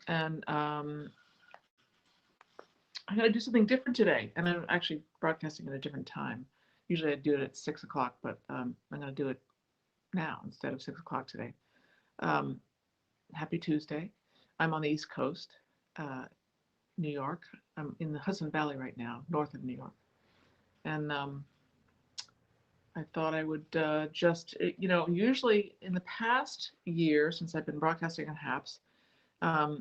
and I'm going to do something different today. And I'm actually broadcasting at a different time. Usually I do it at 6 o'clock, but I'm going to do it now instead of 6 o'clock today. Um, Happy Tuesday. I'm on the East Coast, New York. I'm in the Hudson Valley right now, north of New York. And I thought I would usually in the past year, since I've been broadcasting on HAPS, I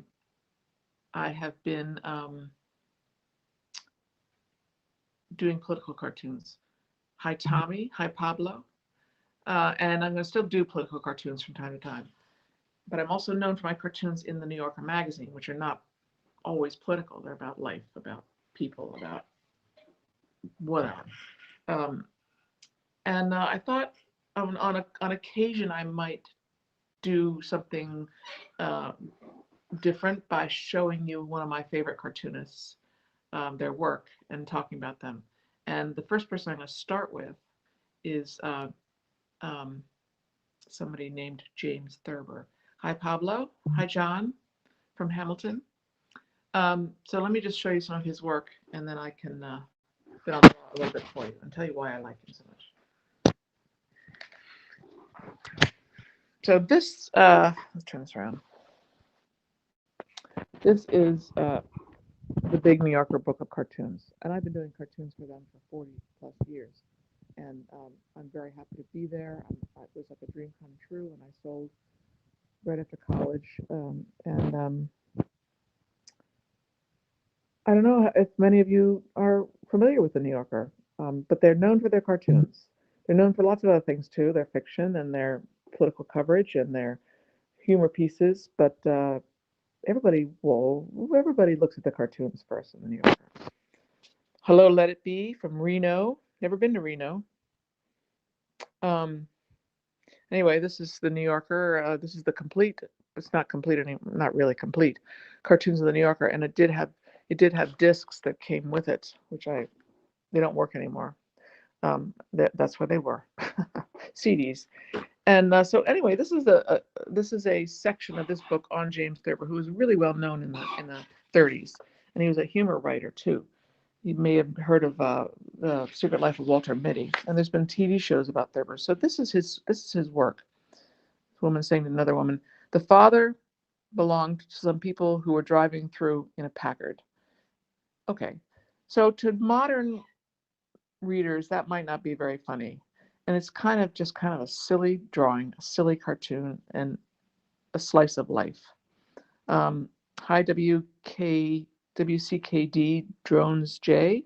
have been doing political cartoons. Hi, Tommy. Hi, Pablo. And I'm going to still do political cartoons from time to time. But I'm also known for my cartoons in the New Yorker magazine, which are not always political. They're about life, about people, about whatever. And I thought on occasion I might do something different by showing you one of my favorite cartoonists, their work, and talking about them. And the first person I'm going to start with is somebody named James Thurber. Hi, Pablo. Hi, John from Hamilton. So let me just show you some of his work, and then I can fit on a little bit for you and tell you why I like him so much. So this, let's turn this around. This is the Big New Yorker book of cartoons, and I've been doing cartoons for them for 40 plus years, and I'm very happy to be there. It was like a dream come true, and I sold right after college, and I don't know if many of you are familiar with the New Yorker, but they're known for their cartoons. They're known for lots of other things too, their fiction and their political coverage and their humor pieces, but everybody looks at the cartoons first in the New Yorker. Hello, Let It Be from Reno. Never been to Reno. Anyway, this is the New Yorker. This is the complete. It's not complete anymore. Not really complete. Cartoons of the New Yorker, and it did have discs that came with it, which they don't work anymore. That's where they were, CDs. And so anyway, this is a section of this book on James Thurber, who was really well known in the 30s, and he was a humor writer too. You may have heard of The Secret Life of Walter Mitty, and there's been TV shows about Thurber. So this is his work. This woman saying to another woman, the father belonged to some people who were driving through in a Packard. Okay, so to modern readers, that might not be very funny. And it's kind of a silly drawing, a silly cartoon, and a slice of life. Hi, WCKD Drones J.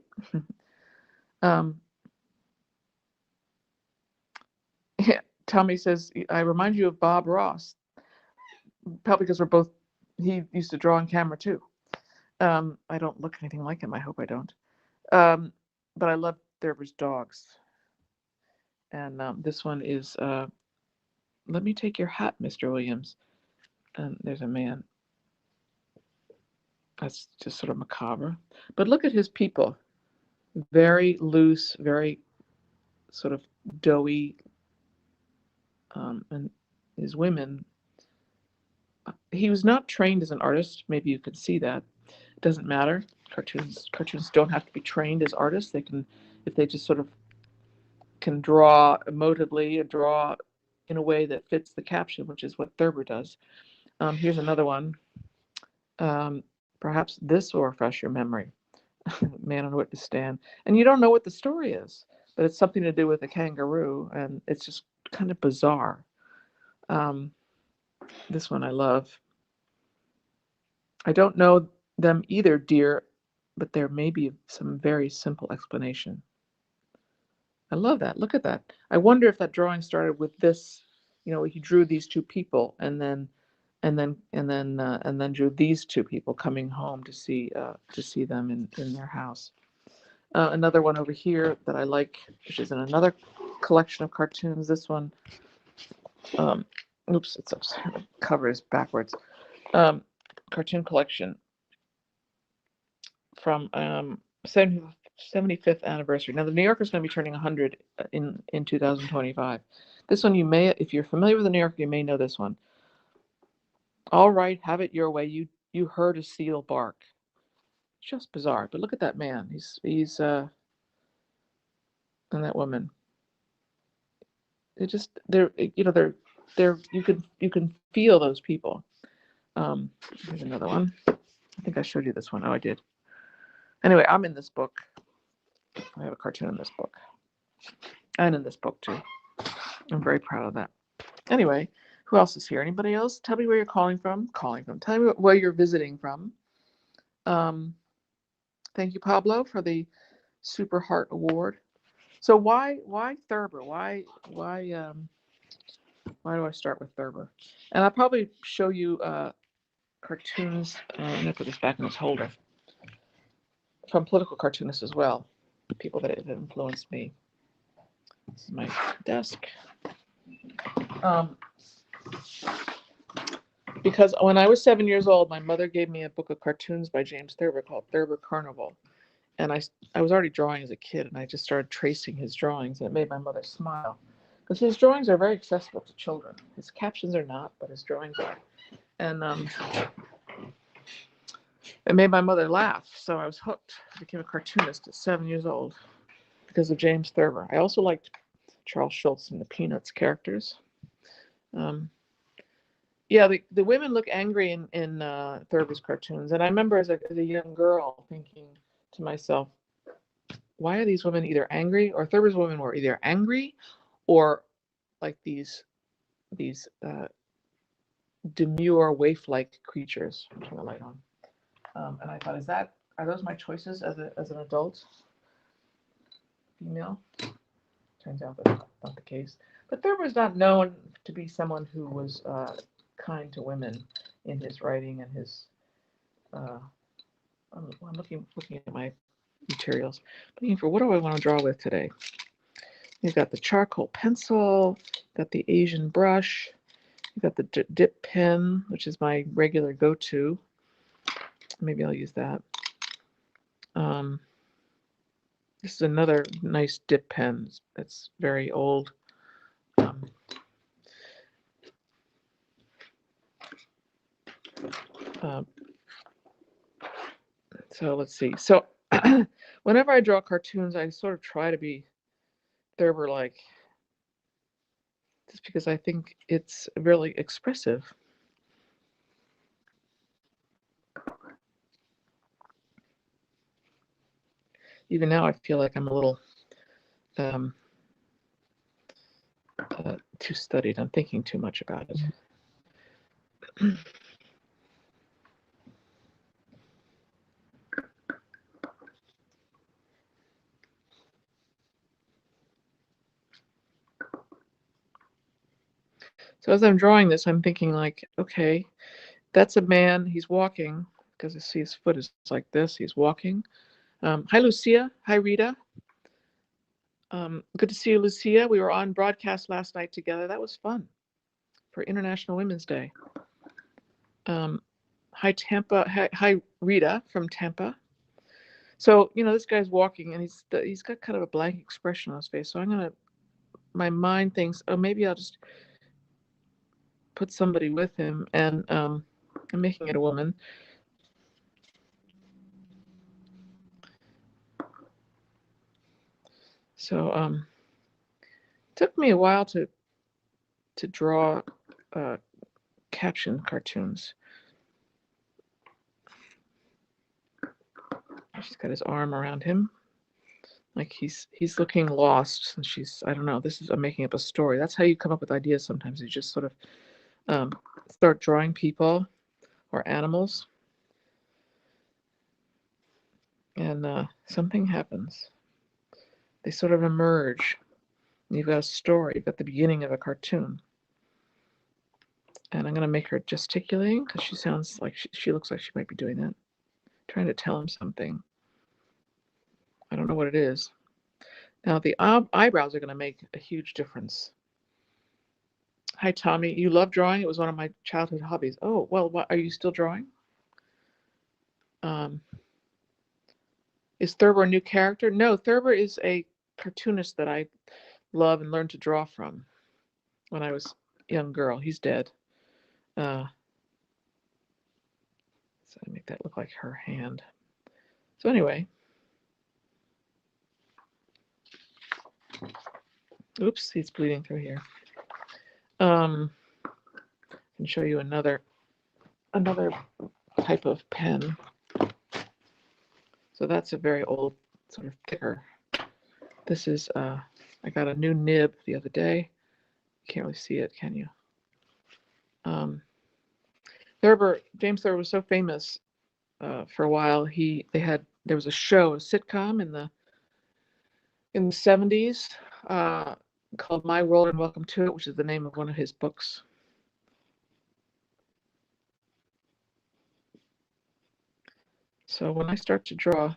Tommy says, I remind you of Bob Ross, probably because he used to draw on camera too. I don't look anything like him. I hope I don't. But I love Thurber's dogs. And this one is, let me take your hat, Mr. Williams. And there's a man. That's just sort of macabre. But look at his people. Very loose, very sort of doughy. And his women. He was not trained as an artist. Maybe you could see that. It doesn't matter. Cartoons don't have to be trained as artists. They can, if they just sort of can draw emotively or draw in a way that fits the caption, which is what Thurber does. Here's another one. Perhaps this will refresh your memory. Man on a witness stand. And you don't know what the story is, but it's something to do with a kangaroo, and it's just kind of bizarre. This one I love. I don't know them either, dear, but there may be some very simple explanation. I love that. Look at that. I wonder if that drawing started with this. He drew these two people, and then drew these two people coming home to see them in their house. Another one over here that I like, which is in another collection of cartoons. This one, oops, it's upside. The cover is backwards. Cartoon collection from 75th anniversary. Now the New Yorker is going to be turning 100 in 2025. This one you may, if you're familiar with the New Yorker, you may know this one. All right, have it your way. You heard a seal bark. Just bizarre. But look at that man. He's and that woman. They're they're you can feel those people. Here's another one. I think I showed you this one. Oh, I did. Anyway, I'm in this book. I have a cartoon in this book, and in this book too. I'm very proud of that. Anyway, who else is here? Anybody else? Tell me where you're calling from. Tell me where you're visiting from. Thank you, Pablo, for the Super Heart Award. So why Thurber? Why do I start with Thurber? And I'll probably show you cartoons. I'm gonna put this back in its holder from political cartoonists as well, people that influenced me. This is my desk. Because when I was 7 years old, my mother gave me a book of cartoons by James Thurber called Thurber Carnival. And I was already drawing as a kid, and I just started tracing his drawings, and it made my mother smile. Because his drawings are very accessible to children. His captions are not, but his drawings are. And it made my mother laugh, so I was hooked. I became a cartoonist at 7 years old because of James Thurber. I also liked Charles Schulz and the Peanuts characters. Yeah, the women look angry in Thurber's cartoons, and I remember as a young girl thinking to myself, why are these women either angry, or Thurber's women were either angry or like these demure waif-like creatures. I'll turn the light on. And I thought, are those my choices as an adult female? Turns out that's not the case. But Thurber is not known to be someone who was kind to women in his writing and his. I'm looking at my materials, looking for what do I want to draw with today. You've got the charcoal pencil, got the Asian brush, you've got the dip pen, which is my regular go-to. Maybe I'll use that. This is another nice dip pen. It's very old. So let's see. So whenever I draw cartoons, I sort of try to be Thurber-like, just because I think it's really expressive. Even now, I feel like I'm a little too studied. I'm thinking too much about it. So as I'm drawing this, I'm thinking like, okay, that's a man. He's walking, because I see his foot is like this. He's walking. Hi, Lucia. Hi, Rita. Good to see you, Lucia. We were on broadcast last night together. That was fun for International Women's Day. Hi, Tampa. Hi, Rita from Tampa. So, this guy's walking, and he's got kind of a blank expression on his face. So my mind thinks, oh, maybe I'll just put somebody with him, and I'm making it a woman. So it took me a while to draw caption cartoons. She's got his arm around him, like he's looking lost, and I don't know. I'm making up a story. That's how you come up with ideas sometimes. You just sort of start drawing people or animals, and something happens. They sort of emerge. You've got a story. You've got the beginning of a cartoon. And I'm going to make her gesticulating, because she sounds like she looks like she might be doing that. Trying to tell him something. I don't know what it is. Now, the eyebrows are going to make a huge difference. Hi, Tommy. You love drawing? It was one of my childhood hobbies. Oh, well, are you still drawing? Is Thurber a new character? No, Thurber is a cartoonist that I love and learned to draw from when I was a young girl. He's dead. So I make that look like her hand. So anyway, oops, it's bleeding through here. I can show you another type of pen. So that's a very old, sort of thicker. This is, I got a new nib the other day. You can't really see it, can you? Thurber, James Thurber was so famous for a while. There was a show, a sitcom in the 70s called My World and Welcome to It, which is the name of one of his books. So when I start to draw,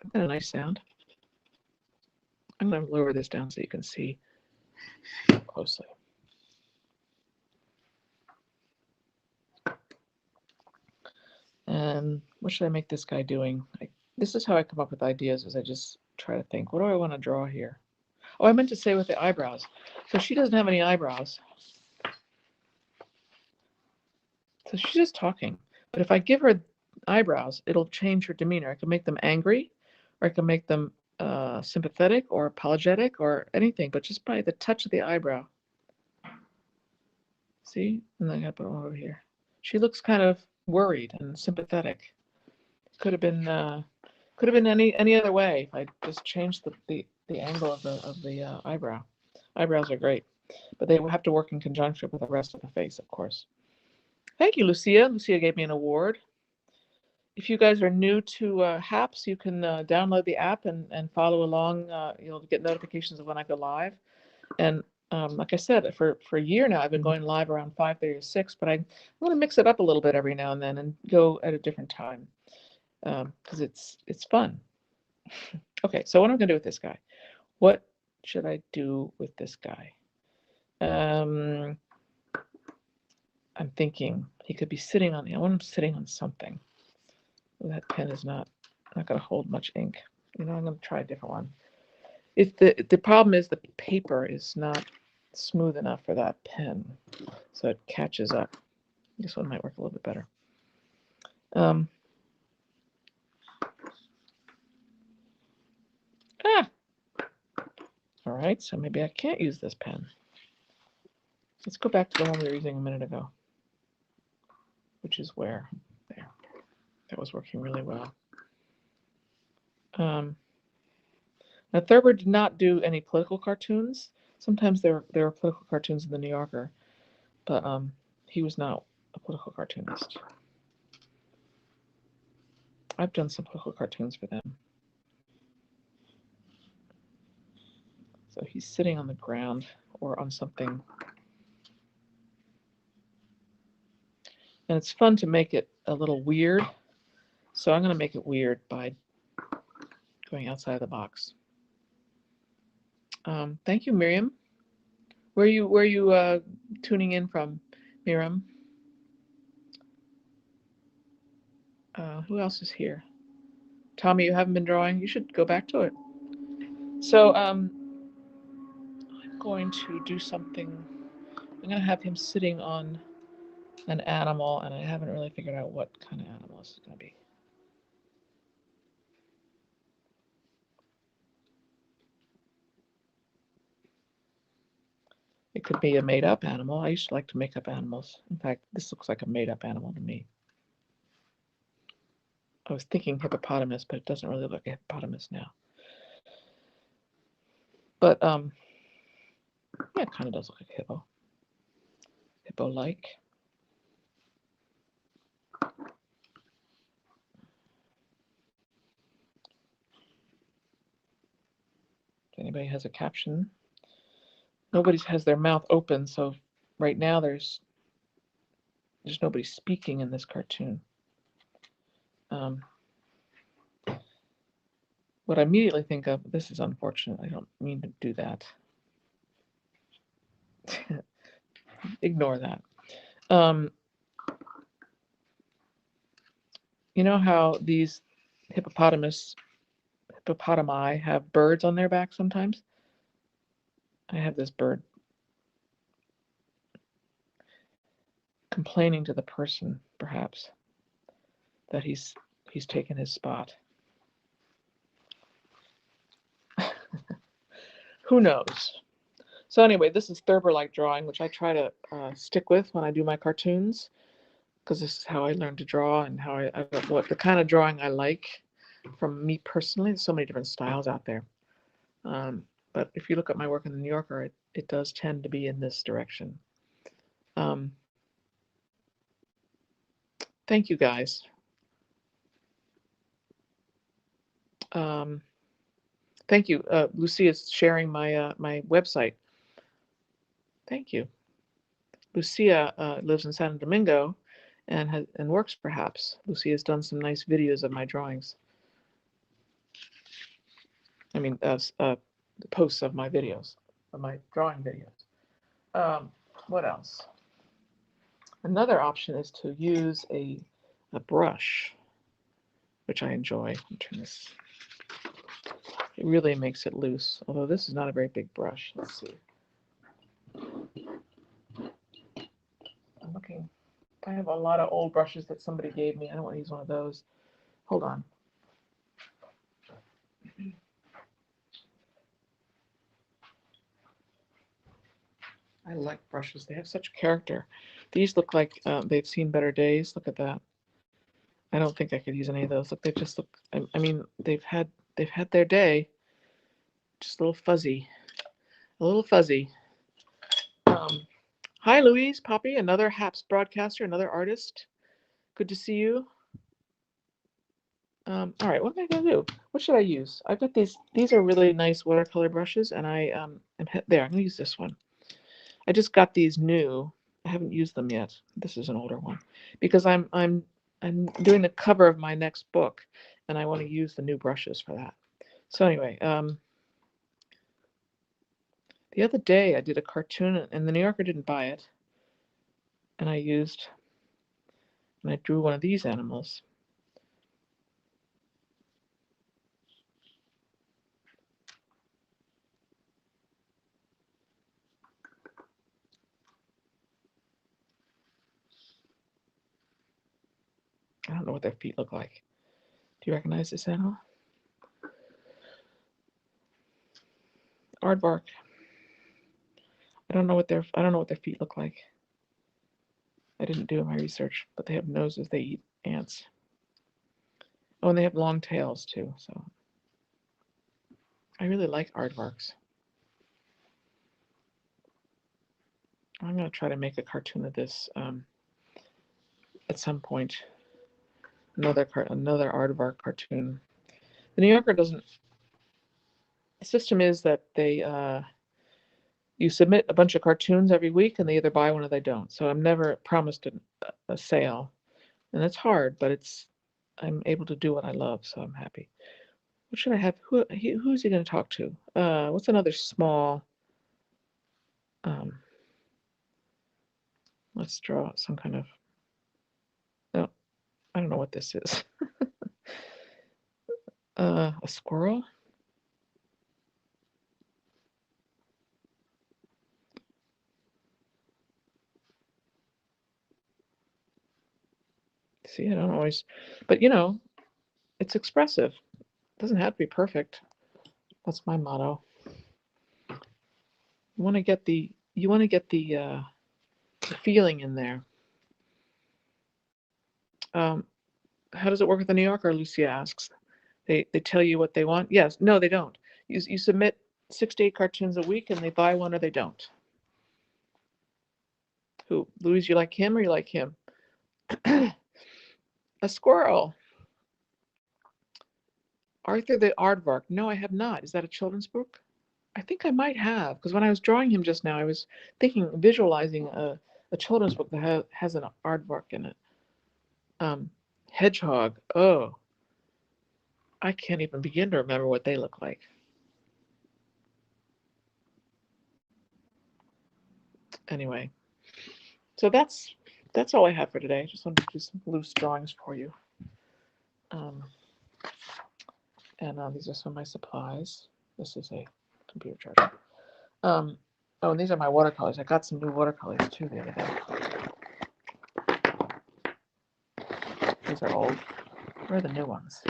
I've got a nice sound. I'm going to lower this down so you can see closely. And what should I make this guy doing? This is how I come up with ideas, is I just try to think, what do I want to draw here? Oh, I meant to say with the eyebrows. So she doesn't have any eyebrows. So she's just talking. But if I give her eyebrows, it'll change her demeanor. I can make them angry, or I can make them sympathetic or apologetic or anything, but just by the touch of the eyebrow. See? And then I got to put them over here. She looks kind of worried and sympathetic. Could have been any other way if I just changed the angle of the eyebrow. Eyebrows are great, but they will have to work in conjunction with the rest of the face, of course. Thank you, Lucia. Lucia gave me an award. If you guys are new to HAPS, you can download the app and follow along. You'll get notifications of when I go live. And like I said, for a year now, I've been going live around 5:30 to 6, but I want to mix it up a little bit every now and then and go at a different time because it's fun. Okay, so what am I going to do with this guy? What should I do with this guy? I'm thinking he could be sitting on, I want him sitting on something. That pen is not going to hold much ink. I'm going to try a different one. If the problem is the paper is not smooth enough for that pen, so it catches up. This one might work a little bit better. All right, so maybe I can't use this pen. Let's go back to the one we were using a minute ago, which is where? There. That was working really well. Now, Thurber did not do any political cartoons. Sometimes there are political cartoons in the New Yorker, but he was not a political cartoonist. I've done some political cartoons for them. So he's sitting on the ground or on something. And it's fun to make it a little weird. So I'm going to make it weird by going outside of the box. Thank you, Miriam. Where are you tuning in from, Miriam? Who else is here? Tommy, you haven't been drawing. You should go back to it. So I'm going to do something. I'm going to have him sitting on an animal, and I haven't really figured out what kind of animal this is going to be. It could be a made-up animal. I used to like to make up animals. In fact, this looks like a made-up animal to me. I was thinking hippopotamus, but it doesn't really look like a hippopotamus now. But yeah, it kind of does look like a hippo. Hippo-like. If anybody has a caption. Nobody has their mouth open, so right now there's nobody speaking in this cartoon. What I immediately think of, this is unfortunate, I don't mean to do that. Ignore that. You know how these hippopotami have birds on their back sometimes? I have this bird. complaining to the person, perhaps, that he's taken his spot. Who knows? So anyway, this is Thurber-like drawing, which I try to stick with when I do my cartoons, because this is how I learned to draw and how what the kind of drawing I like from me personally. There's so many different styles out there. But if you look at my work in the New Yorker, it does tend to be in this direction. Thank you, guys. Thank you. Lucia is sharing my my website. Thank you. Lucia lives in San Domingo and works perhaps. Lucia has done some nice videos of my drawings. I mean, the posts of my videos, of my drawing videos. What else? Another option is to use a brush, which I enjoy. Let me turn this. It really makes it loose, although this is not a very big brush. Let's see. I'm looking. I have a lot of old brushes that somebody gave me. I don't want to use one of those. Hold on. I like brushes. They have such character. These look like they've seen better days. Look at that. I don't think I could use any of those. Look, they just look. I mean, they've had their day. Just a little fuzzy. A little fuzzy. Hi, Louise, Poppy, another HAPS broadcaster, another artist. Good to see you. All right, what am I going to do? What should I use? I've got these. These are really nice watercolor brushes, and I am there. I'm going to use this one. I just got these new. I haven't used them yet. This is an older one because I'm doing the cover of my next book, and I want to use the new brushes for that. So anyway, the other day I did a cartoon, and the New Yorker didn't buy it, and I drew one of these animals. I don't know what their feet look like. Do you recognize this animal? Aardvark. I don't know what their feet look like. I didn't do my research, but they have noses. They eat ants. Oh, and they have long tails too. So I really like aardvarks. I'm going to try to make a cartoon of this at some point. Another aardvark cartoon. The New Yorker doesn't. The system is that they you submit a bunch of cartoons every week, and they either buy one or they don't. So I'm never promised a sale, and it's hard, but I'm able to do what I love, so I'm happy. What should I have? Who's he going to talk to? What's another small? Let's draw some kind of. No, I don't know what this is. A squirrel. See, I don't always, but it's expressive. It doesn't have to be perfect. That's my motto. You want to get the feeling in there. How does it work with the New Yorker? Lucia asks. They tell you what they want. Yes, no, they don't. You submit 6 to 8 cartoons a week, and they buy one or they don't. Who, Louise? You like him or you like him? A squirrel. Arthur the Aardvark. No, I have not. Is that a children's book? I think I might have, because when I was drawing him just now, I was visualizing a children's book that has an aardvark in it. Hedgehog. Oh, I can't even begin to remember what they look like. Anyway, so that's all I have for today. I just wanted to do some loose drawings for you. And these are some of my supplies. This is a computer charger. Oh, and these are my watercolors. I got some new watercolors too the other day. these are old. Where are the new ones?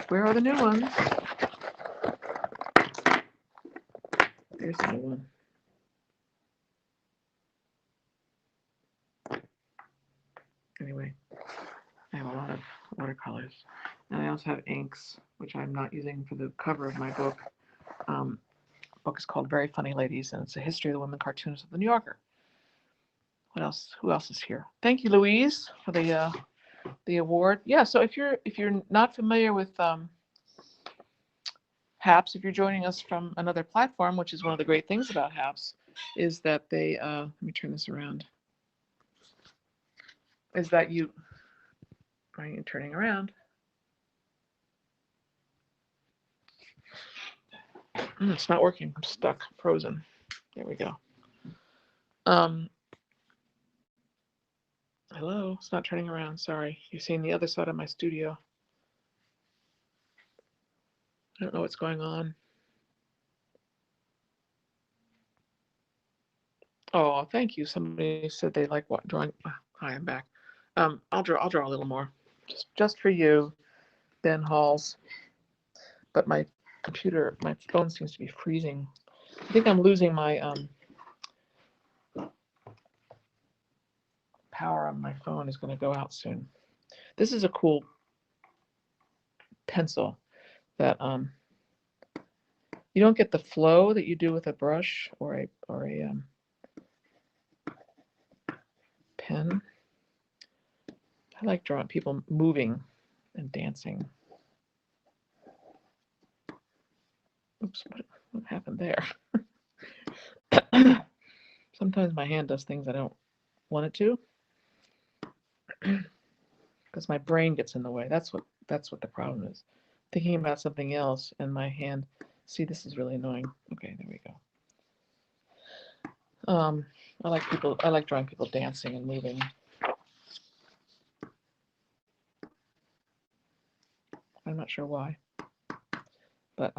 Where are the new ones? There's the new one. Anyway, I have a lot of watercolors. And I also have inks, which I'm not using for the cover of my book. The book is called Very Funny Ladies, and it's a history of the women cartoonists of the New Yorker. What else? Who else is here? Thank you, Louise, for the award. Yeah, so if you're not familiar with HAPS, if you're joining us from another platform, which is one of the great things about HAPS, is that they let me turn this around. Is that you turning around? It's not working. I'm stuck, frozen. There we go. Hello, it's not turning around. Sorry, you're seeing the other side of my studio. I don't know what's going on. Oh, thank you. Somebody said they like what drawing. Hi, I'm back. I'll draw a little more, just for you, Ben Halls. But my phone seems to be freezing. I think I'm losing my power on my phone is going to go out soon. This is a cool pencil that you don't get the flow that you do with a brush or a pen. I like drawing people moving and dancing. Oops, what happened there? Sometimes my hand does things I don't want it to, because my brain gets in the way. That's what the problem is. Thinking about something else and my hand. See, this is really annoying. Okay, there we go. I like drawing people dancing and moving. I'm not sure why, but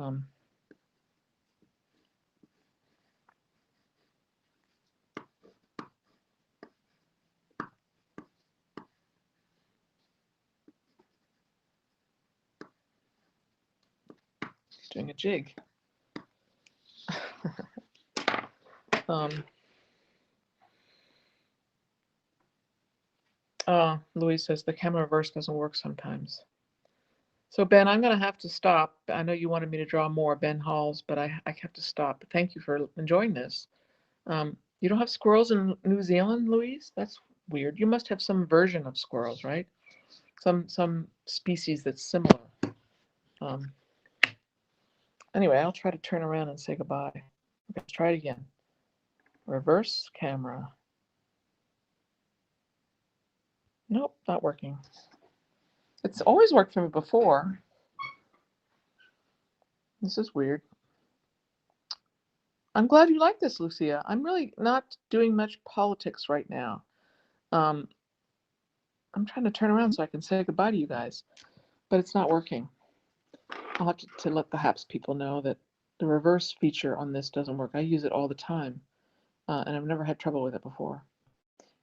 doing a jig. Louise says the camera reverse doesn't work sometimes. So Ben, I'm going to have to stop. I know you wanted me to draw more, Ben Halls, but I have to stop. But thank you for enjoying this. You don't have squirrels in New Zealand, Louise? That's weird. You must have some version of squirrels, right? Some species that's similar. Anyway, I'll try to turn around and say goodbye. Okay, let's try it again. Reverse camera. Nope, not working. It's always worked for me before. This is weird. I'm glad you like this, Lucia. I'm really not doing much politics right now. I'm trying to turn around so I can say goodbye to you guys, but it's not working. I'll have to let the HAPS people know that the reverse feature on this doesn't work. I use it all the time, and I've never had trouble with it before.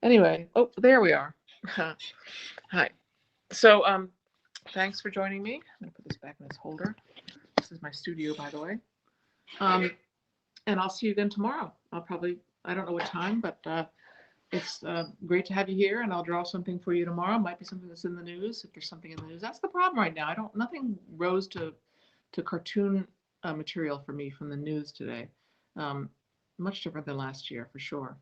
Anyway, oh, there we are. Hi. So, thanks for joining me. I'm gonna put this back in this holder. This is my studio, by the way. And I'll see you again tomorrow. I don't know what time, but it's great to have you here, and I'll draw something for you tomorrow. Might be something that's in the news, if there's something in the news. That's the problem right now. Nothing rose to cartoon material for me from the news today. Much different than last year, for sure.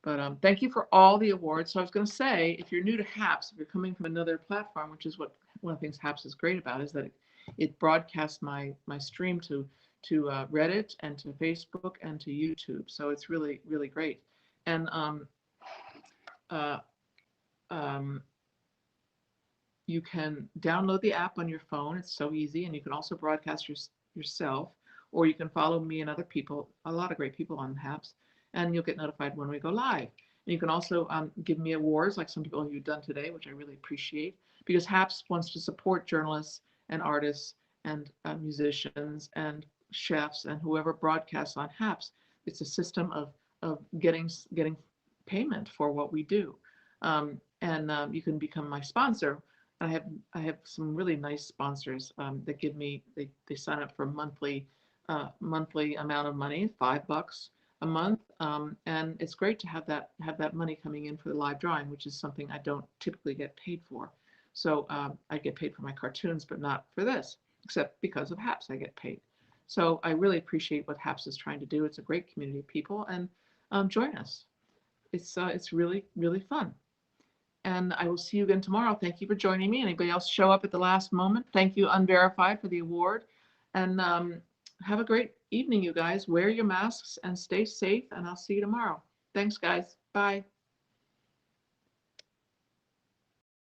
But thank you for all the awards. So I was going to say, if you're new to HAPS, if you're coming from another platform, which is what one of the things HAPS is great about, is that it broadcasts my stream to Reddit and to Facebook and to YouTube. So it's really, really great. And you can download the app on your phone. It's so easy. And you can also broadcast yourself, or you can follow me and other people, a lot of great people on HAPS, and you'll get notified when we go live. And you can also give me awards like some people you've done today, which I really appreciate, because HAPS wants to support journalists and artists and musicians and chefs and whoever broadcasts on HAPS. It's a system of getting payment for what we do. And you can become my sponsor. I have some really nice sponsors that give me they sign up for monthly amount of money, $5 a month, and it's great to have that money coming in for the live drawing, which is something I don't typically get paid for. So I get paid for my cartoons, but not for this, except because of HAPS I get paid. So I really appreciate what HAPS is trying to do. It's a great community of people, and join us. It's really really fun. And I will see you again tomorrow. Thank you for joining me. Anybody else show up at the last moment? Thank you, Unverified, for the award. And have a great evening, you guys. Wear your masks and stay safe. And I'll see you tomorrow. Thanks, guys. Bye.